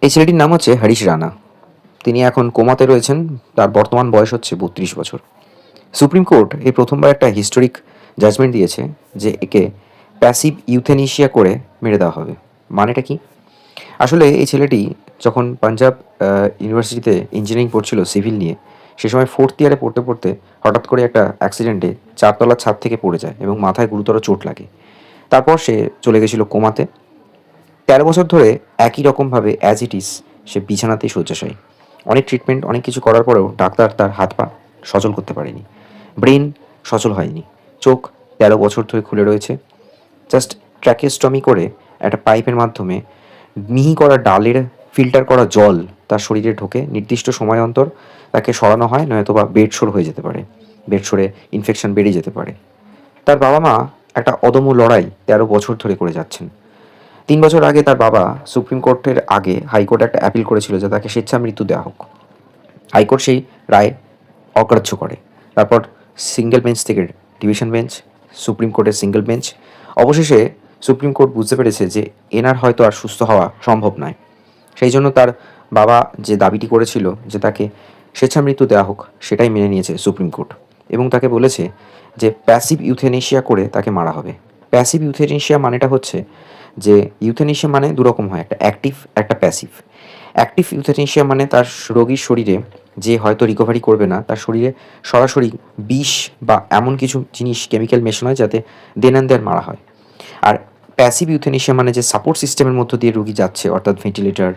এই ছেলেটির নাম হচ্ছে হরিশ রানা। তিনি এখন কোমাতে রয়েছেন। তার বর্তমান বয়স হচ্ছে 32 বছর। সুপ্রিম কোর্ট এই প্রথমবার একটা হিস্টোরিক জাজমেন্ট দিয়েছে যে একে প্যাসিভ ইউথেনেশিয়া করে মেরে দেওয়া হবে। মানেটা কি? আসলে এই ছেলেটি যখন পাঞ্জাব ইউনিভার্সিটিতে ইঞ্জিনিয়ারিং পড়ছিল সিভিল নিয়ে, সে সময় ফোর্থ ইয়ারে পড়তে পড়তে হঠাৎ করে একটা অ্যাক্সিডেন্টে 4তলার ছাদ থেকে পড়ে যায় এবং মাথায় গুরুতর চোট লাগে। তারপর সে চলে গেছিল কোমাতে। 13 বছর ধরে একই রকমভাবে অ্যাজ ইট ইজ সে বিছানাতেই শয্যাশায়ী। অনেক ট্রিটমেন্ট, অনেক কিছু করার পরেও ডাক্তার তার হাত পা সচল করতে পারেনি। ব্রেন সচল হয়নি। চোখ 13 বছর ধরে খুলে রয়েছে। জাস্ট ট্র্যাকেস্টমি করে একটা পাইপের মাধ্যমে মিহি করা ডালের ফিল্টার করা জল তার শরীরে ঢোকে। নির্দিষ্ট সময় অন্তর তাকে সরানো হয়, নয়তো বা বেড শোর হয়ে যেতে পারে। বেড শোরে ইনফেকশন বেড়ে যেতে পারে। তার বাবা মা একটা অদম্য লড়াই 13 বছর ধরে করে যাচ্ছেন। 3 বছর আগে তার বাবা সুপ্রিম কোর্টের আগে হাইকোর্টে একটা অ্যাপিল করেছিল যে তাকে স্বেচ্ছা মৃত্যু দেওয়া হোক। হাইকোর্ট সেই রায় অগ্রাহ্য করে। তারপর সিঙ্গেল বেঞ্চ থেকে ডিভিশন বেঞ্চ, সুপ্রিম কোর্টের সিঙ্গেল বেঞ্চ। অবশেষে সুপ্রিম কোর্ট বুঝতে পেরেছে যে এনার হয়তো আর সুস্থ হওয়া সম্ভব নয়। সেই জন্য তার বাবা যে দাবিটি করেছিল যে তাকে স্বেচ্ছা মৃত্যু দেওয়া হোক, সেটাই মেনে নিয়েছে সুপ্রিম কোর্ট এবং তাকে বলেছে যে প্যাসিভ ইউথেনেশিয়া করে তাকে মারা হবে। প্যাসিভ ইউথেনেশিয়া মানেটা হচ্ছে যে ইউথেনেশিয়া মানে দুরকম হয়, একটা অ্যাক্টিভ, একটা প্যাসিভ। অ্যাক্টিভ ইউথেনেশিয়া মানে তার রোগীর শরীরে, যে হয়তো রিকভারি করবে না, তার শরীরে সরাসরি বিষ বা এমন কিছু জিনিস কেমিক্যাল মেশানো হয় যাতে দেন অ্যান্ড দেন মারা হয়। আর প্যাসিভ ইউথেনেশিয়া মানে যে সাপোর্ট সিস্টেমের মধ্য দিয়ে রোগী যাচ্ছে, অর্থাৎ ভেন্টিলেটর,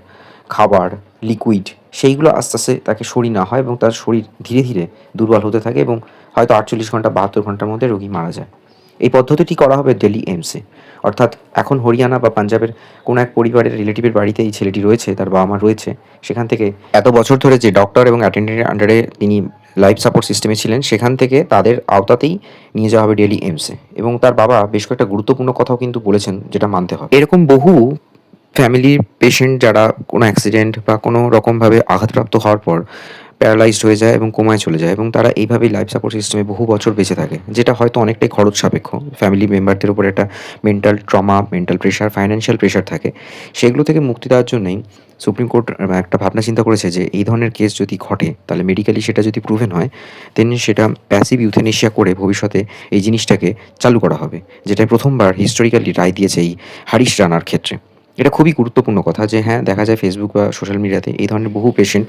খাবার, লিকুইড, সেইগুলো আস্তে আস্তে তাকে সরিয়ে নেওয়া হয় এবং তার শরীর ধীরে ধীরে দুর্বল হতে থাকে এবং হয়তো 48 ঘন্টা 72 ঘন্টার মধ্যে রোগী মারা যায়। এই পদ্ধতিটি করা হবে দিল্লি এইমসে। অর্থাৎ এখন হরিয়ানা বা পাঞ্জাবের কোনো এক পরিবারের রিলেটিভের বাড়িতে এই ছেলেটি রয়েছে, তার বাবা মা রয়েছে। সেখান থেকে এত বছর ধরে যে ডক্টর এবং অ্যাটেন্ডেন্টের আন্ডারে তিনি লাইফ সাপোর্ট সিস্টেমে ছিলেন, সেখান থেকে তাদের আওতাতেই নিয়ে যাওয়া হবে দিল্লি এইমসে। এবং তার বাবা বেশ কয়েকটা গুরুত্বপূর্ণ কথাও কিন্তু বলেছেন, যেটা মানতে হবে। এরকম বহু ফ্যামিলির পেশেন্ট যারা কোনো অ্যাক্সিডেন্ট বা কোনো রকমভাবে আঘাতপ্রাপ্ত হওয়ার পর প্যারালাইজড হয়ে যায় এবং কোমায় চলে যায় এবং তারা এইভাবেই লাইফ সাপোর্ট সিস্টেমে বহু বছর বেঁচে থাকে, যেটা হয়তো অনেকটাই খরচ সাপেক্ষ। ফ্যামিলি মেম্বারদের উপর একটা mental trauma, mental pressure, financial pressure থাকে। সেগুলো থেকে মুক্তি দেওয়ার জন্যই সুপ্রিম কোর্ট একটা ভাবনা চিন্তা করেছে যে এই ধরনের কেস যদি ঘটে, তাহলে মেডিকেলি সেটা যদি প্রুভেন হয়, দেন সেটা প্যাসিভ ইউথেনেশিয়া করে ভবিষ্যতে এই জিনিসটাকে চালু করা হবে, যেটা প্রথমবার হিস্টোরিক্যালি রায় দিয়েছে এই হরিশ রানার ক্ষেত্রে। এটা খুবই গুরুত্বপূর্ণ কথা যে হ্যাঁ, দেখা যায় ফেসবুক বা সোশ্যাল মিডিয়াতে এই ধরনের বহু পেশেন্ট,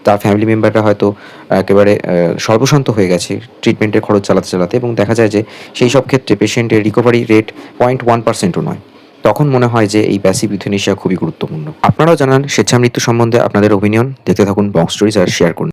তার ফ্যামিলি মেম্বাররা হয়তো একেবারে সর্বশান্ত হয়ে গেছে ট্রিটমেন্টের খরচ চালাতে চালাতে, এবং দেখা যায় যে সেই সব ক্ষেত্রে পেশেন্টের রিকভারি রেট 0.1%ও নয়। তখন মনে হয় যে এই প্যাসিভ ইউথেনেশিয়া খুবই গুরুত্বপূর্ণ। আপনারাও জানান স্বেচ্ছামৃত্যু সম্বন্ধে আপনাদের ওপিনিয়ন। দেখতে থাকুন বং স্টোরিজ আর শেয়ার করুন।